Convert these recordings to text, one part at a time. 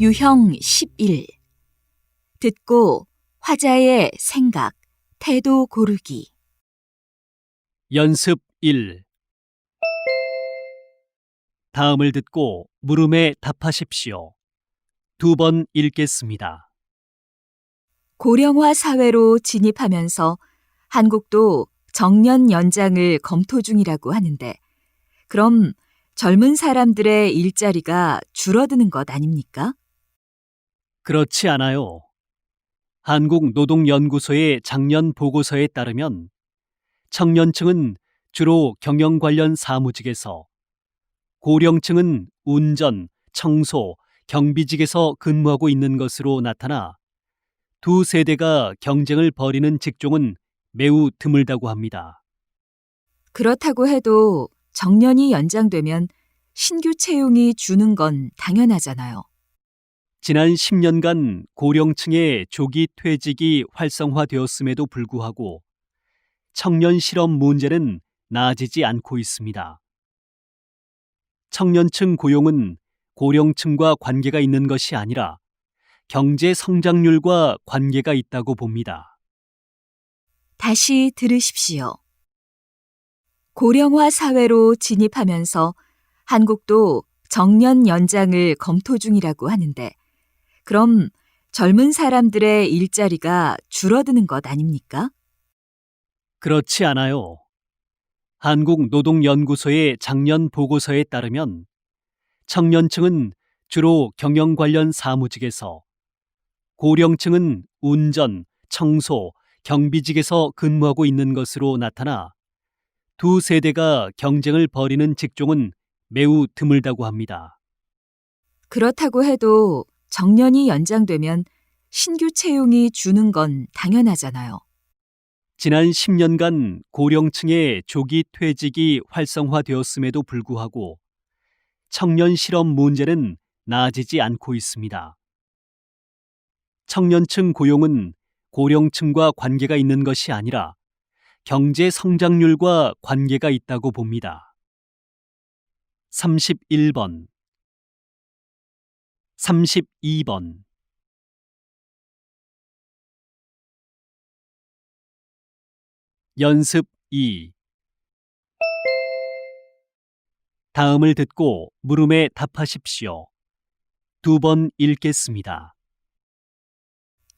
유형 11. 듣고 화자의 생각, 태도 고르기. 연습 1. 다음을 듣고 물음에 답하십시오. 2번 읽겠습니다. 고령화 사회로 진입하면서 한국도 정년 연장을 검토 중이라고 하는데, 그럼 젊은 사람들의 일자리가 줄어드는 것 아닙니까? 그렇지 않아요. 한국노동연구소의 작년 보고서에 따르면 청년층은 주로 경영 관련 사무직에서, 고령층은 운전, 청소, 경비직에서 근무하고 있는 것으로 나타나 두 세대가 경쟁을 벌이는 직종은 매우 드물다고 합니다. 그렇다고 해도 정년이 연장되면 신규 채용이 주는 건 당연하잖아요. 지난 10년간 고령층의 조기 퇴직이 활성화되었음에도 불구하고 청년 실업 문제는 나아지지 않고 있습니다. 청년층 고용은 고령층과 관계가 있는 것이 아니라 경제 성장률과 관계가 있다고 봅니다. 다시 들으십시오. 고령화 사회로 진입하면서 한국도 정년 연장을 검토 중이라고 하는데, 그럼 젊은 사람들의 일자리가 줄어드는 것 아닙니까? 그렇지 않아요. 한국노동연구소의 작년 보고서에 따르면 청년층은 주로 경영 관련 사무직에서, 고령층은 운전, 청소, 경비직에서 근무하고 있는 것으로 나타나 두 세대가 경쟁을 벌이는 직종은 매우 드물다고 합니다. 그렇다고 해도 정년이 연장되면 신규 채용이 주는 건 당연하잖아요. 지난 10년간 고령층의 조기 퇴직이 활성화되었음에도 불구하고 청년 실업 문제는 나아지지 않고 있습니다. 청년층 고용은 고령층과 관계가 있는 것이 아니라 경제 성장률과 관계가 있다고 봅니다. 31번, 32번. 연습 2. 다음을 듣고 물음에 답하십시오. 2번 읽겠습니다.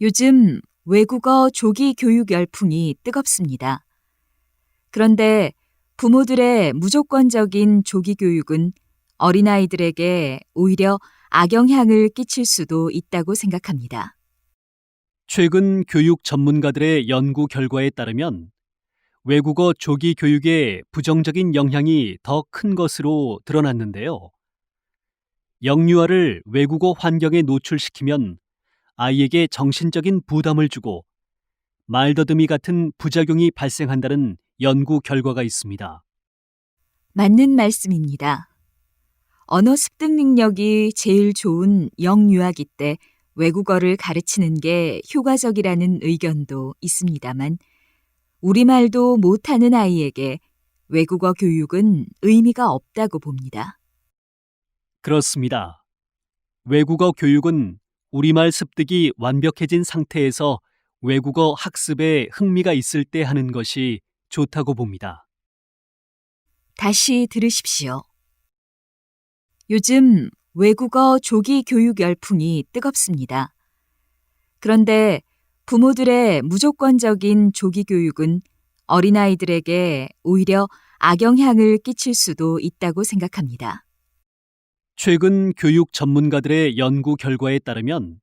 요즘 외국어 조기 교육 열풍이 뜨겁습니다. 그런데 부모들의 무조건적인 조기 교육은 어린아이들에게 오히려 악영향을 끼칠 수도 있다고 생각합니다. 최근 교육 전문가들의 연구 결과에 따르면 외국어 조기 교육에 부정적인 영향이 더 큰 것으로 드러났는데요. 영유아를 외국어 환경에 노출시키면 아이에게 정신적인 부담을 주고 말더듬이 같은 부작용이 발생한다는 연구 결과가 있습니다. 맞는 말씀입니다. 언어 습득 능력이 제일 좋은 영유아기 때 외국어를 가르치는 게 효과적이라는 의견도 있습니다만, 우리말도 못하는 아이에게 외국어 교육은 의미가 없다고 봅니다. 그렇습니다. 외국어 교육은 우리말 습득이 완벽해진 상태에서 외국어 학습에 흥미가 있을 때 하는 것이 좋다고 봅니다. 다시 들으십시오. 요즘 외국어 조기 교육 열풍이 뜨겁습니다. 그런데 부모들의 무조건적인 조기 교육은 어린아이들에게 오히려 악영향을 끼칠 수도 있다고 생각합니다. 최근 교육 전문가들의 연구 결과에 따르면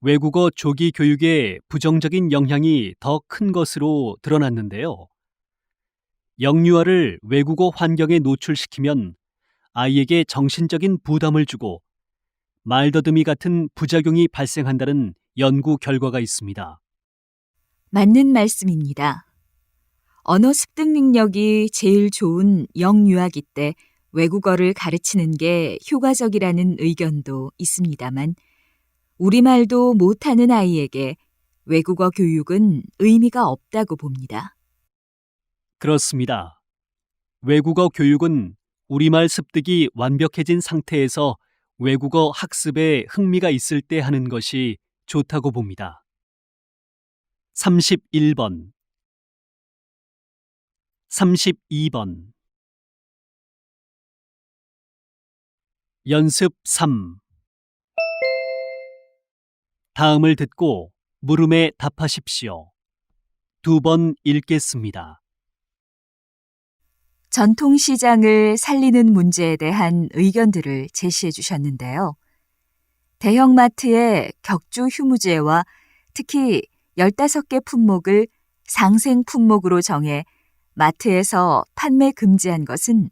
외국어 조기 교육에 부정적인 영향이 더 큰 것으로 드러났는데요. 영유아를 외국어 환경에 노출시키면 아이에게 정신적인 부담을 주고 말더듬이 같은 부작용이 발생한다는 연구 결과가 있습니다. 맞는 말씀입니다. 언어 습득 능력이 제일 좋은 영유아기 때 외국어를 가르치는 게 효과적이라는 의견도 있습니다만, 우리말도 못하는 아이에게 외국어 교육은 의미가 없다고 봅니다. 그렇습니다. 외국어 교육은 우리말 습득이 완벽해진 상태에서 외국어 학습에 흥미가 있을 때 하는 것이 좋다고 봅니다. 31번, 32번. 연습 3. 다음을 듣고 물음에 답하십시오. 2번 읽겠습니다. 전통시장을 살리는 문제에 대한 의견들을 제시해 주셨는데요. 대형마트의 격주 휴무제와 특히 15개 품목을 상생 품목으로 정해 마트에서 판매 금지한 것은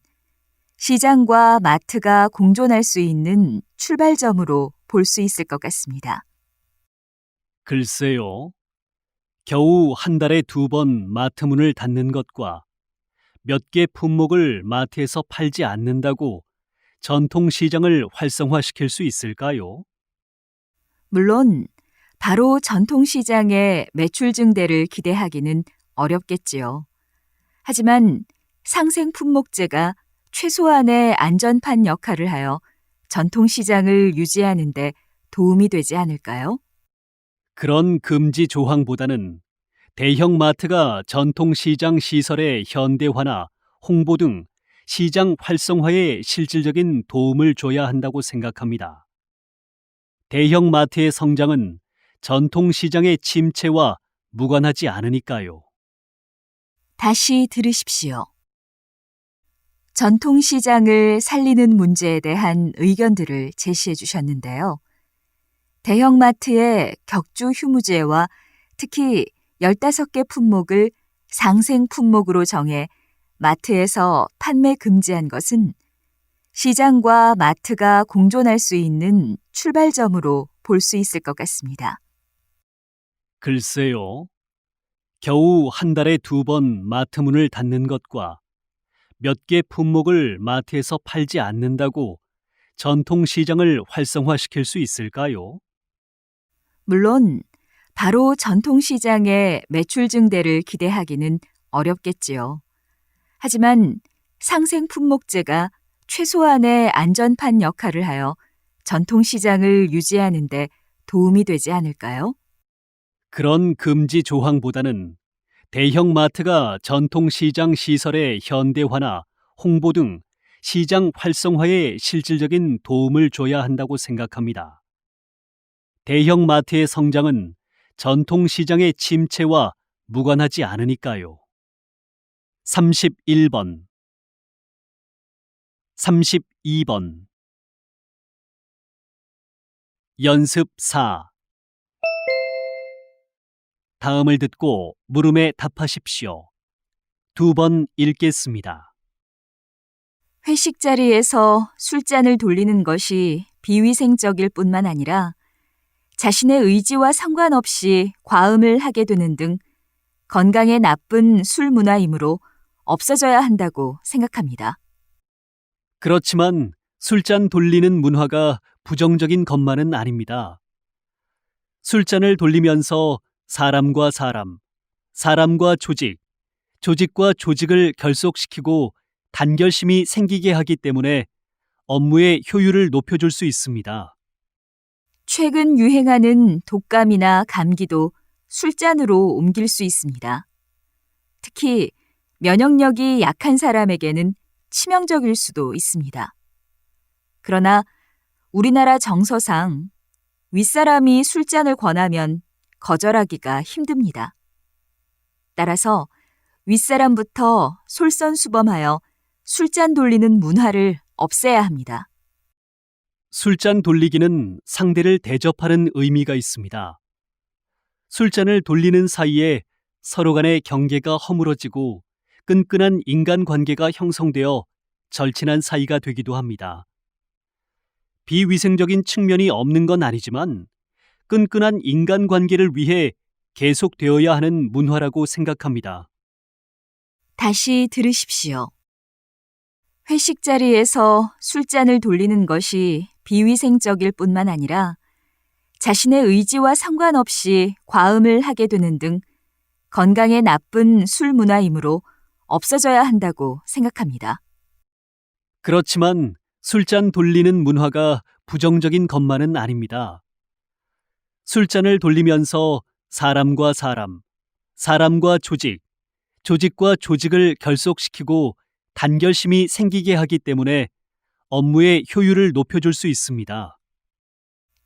시장과 마트가 공존할 수 있는 출발점으로 볼 수 있을 것 같습니다. 글쎄요. 겨우 한 달에 2번 마트 문을 닫는 것과 몇 개 품목을 마트에서 팔지 않는다고 전통시장을 활성화시킬 수 있을까요? 물론 바로 전통시장의 매출 증대를 기대하기는 어렵겠지요. 하지만 상생 품목제가 최소한의 안전판 역할을 하여 전통시장을 유지하는 데 도움이 되지 않을까요? 그런 금지 조항보다는 대형마트가 전통시장 시설의 현대화나 홍보 등 시장 활성화에 실질적인 도움을 줘야 한다고 생각합니다. 대형마트의 성장은 전통시장의 침체와 무관하지 않으니까요. 다시 들으십시오. 전통시장을 살리는 문제에 대한 의견들을 제시해 주셨는데요. 대형마트의 격주 휴무제와 특히 15개 품목을 상생 품목으로 정해 마트에서 판매 금지한 것은 시장과 마트가 공존할 수 있는 출발점으로 볼 수 있을 것 같습니다. 글쎄요. 겨우 한 달에 2번 마트 문을 닫는 것과 몇 개 품목을 마트에서 팔지 않는다고 전통시장을 활성화시킬 수 있을까요? 물론 바로 전통시장의 매출 증대를 기대하기는 어렵겠지요. 하지만 상생 품목제가 최소한의 안전판 역할을 하여 전통시장을 유지하는 데 도움이 되지 않을까요? 그런 금지 조항보다는 대형마트가 전통시장 시설의 현대화나 홍보 등 시장 활성화에 실질적인 도움을 줘야 한다고 생각합니다. 대형마트의 성장은 전통시장의 침체와 무관하지 않으니까요. 31번, 32번. 연습 4. 다음을 듣고 물음에 답하십시오. 2번 읽겠습니다. 회식 자리에서 술잔을 돌리는 것이 비위생적일 뿐만 아니라 자신의 의지와 상관없이 과음을 하게 되는 등 건강에 나쁜 술 문화이므로 없어져야 한다고 생각합니다. 그렇지만 술잔 돌리는 문화가 부정적인 것만은 아닙니다. 술잔을 돌리면서 사람과 사람, 사람과 조직, 조직과 조직을 결속시키고 단결심이 생기게 하기 때문에 업무의 효율을 높여줄 수 있습니다. 최근 유행하는 독감이나 감기도 술잔으로 옮길 수 있습니다. 특히 면역력이 약한 사람에게는 치명적일 수도 있습니다. 그러나 우리나라 정서상 윗사람이 술잔을 권하면 거절하기가 힘듭니다. 따라서 윗사람부터 솔선수범하여 술잔 돌리는 문화를 없애야 합니다. 술잔 돌리기는 상대를 대접하는 의미가 있습니다. 술잔을 돌리는 사이에 서로 간의 경계가 허물어지고 끈끈한 인간관계가 형성되어 절친한 사이가 되기도 합니다. 비위생적인 측면이 없는 건 아니지만 끈끈한 인간관계를 위해 계속되어야 하는 문화라고 생각합니다. 다시 들으십시오. 회식 자리에서 술잔을 돌리는 것이 비위생적일 뿐만 아니라 자신의 의지와 상관없이 과음을 하게 되는 등 건강에 나쁜 술 문화이므로 없어져야 한다고 생각합니다. 그렇지만 술잔 돌리는 문화가 부정적인 것만은 아닙니다. 술잔을 돌리면서 사람과 사람, 사람과 조직, 조직과 조직을 결속시키고 단결심이 생기게 하기 때문에 업무의 효율을 높여줄 수 있습니다.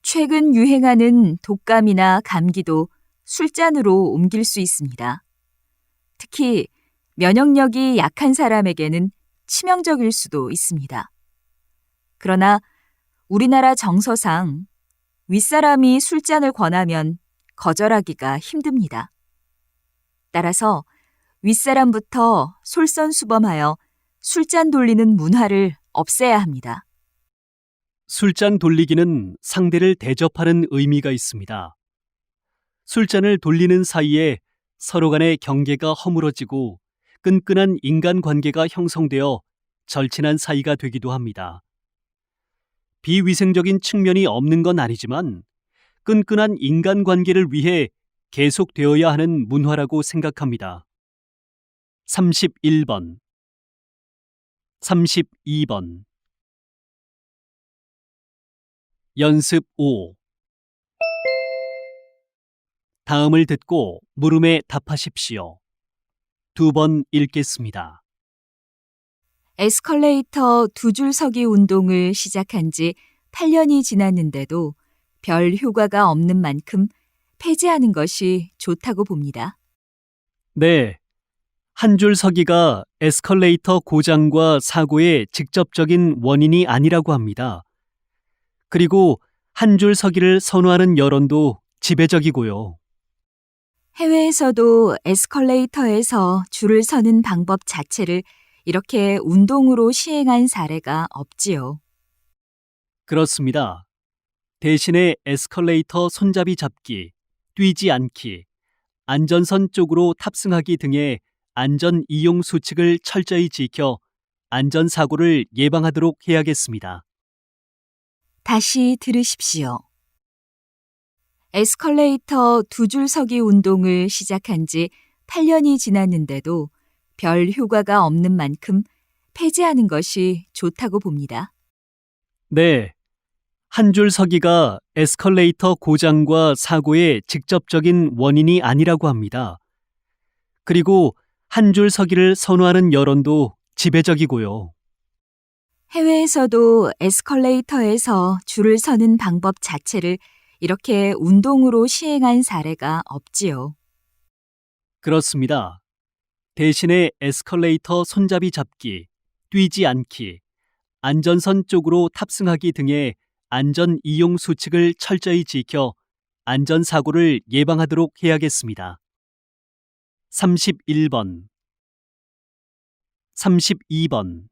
최근 유행하는 독감이나 감기도 술잔으로 옮길 수 있습니다. 특히 면역력이 약한 사람에게는 치명적일 수도 있습니다. 그러나 우리나라 정서상 윗사람이 술잔을 권하면 거절하기가 힘듭니다. 따라서 윗사람부터 솔선수범하여 술잔 돌리는 문화를 없애야 합니다. 술잔 돌리기는 상대를 대접하는 의미가 있습니다. 술잔을 돌리는 사이에 서로 간의 경계가 허물어지고 끈끈한 인간관계가 형성되어 절친한 사이가 되기도 합니다. 비위생적인 측면이 없는 건 아니지만 끈끈한 인간관계를 위해 계속되어야 하는 문화라고 생각합니다. 31번, 32번. 연습 5. 다음을 듣고 물음에 답하십시오. 2번 읽겠습니다. 에스컬레이터 두 줄 서기 운동을 시작한 지 8년이 지났는데도 별 효과가 없는 만큼 폐지하는 것이 좋다고 봅니다. 네. 한 줄 서기가 에스컬레이터 고장과 사고의 직접적인 원인이 아니라고 합니다. 그리고 한 줄 서기를 선호하는 여론도 지배적이고요. 해외에서도 에스컬레이터에서 줄을 서는 방법 자체를 이렇게 운동으로 시행한 사례가 없지요. 그렇습니다. 대신에 에스컬레이터 손잡이 잡기, 뛰지 않기, 안전선 쪽으로 탑승하기 등의 안전 이용 수칙을 철저히 지켜 안전사고를 예방하도록 해야겠습니다. 다시 들으십시오. 에스컬레이터 두 줄 서기 운동을 시작한 지 8년이 지났는데도 별 효과가 없는 만큼 폐지하는 것이 좋다고 봅니다. 네. 한 줄 서기가 에스컬레이터 고장과 사고의 직접적인 원인이 아니라고 합니다. 그리고 한 줄 서기를 선호하는 여론도 지배적이고요. 해외에서도 에스컬레이터에서 줄을 서는 방법 자체를 이렇게 운동으로 시행한 사례가 없지요. 그렇습니다. 대신에 에스컬레이터 손잡이 잡기, 뛰지 않기, 안전선 쪽으로 탑승하기 등의 안전 이용 수칙을 철저히 지켜 안전사고를 예방하도록 해야겠습니다. 31번, 32번.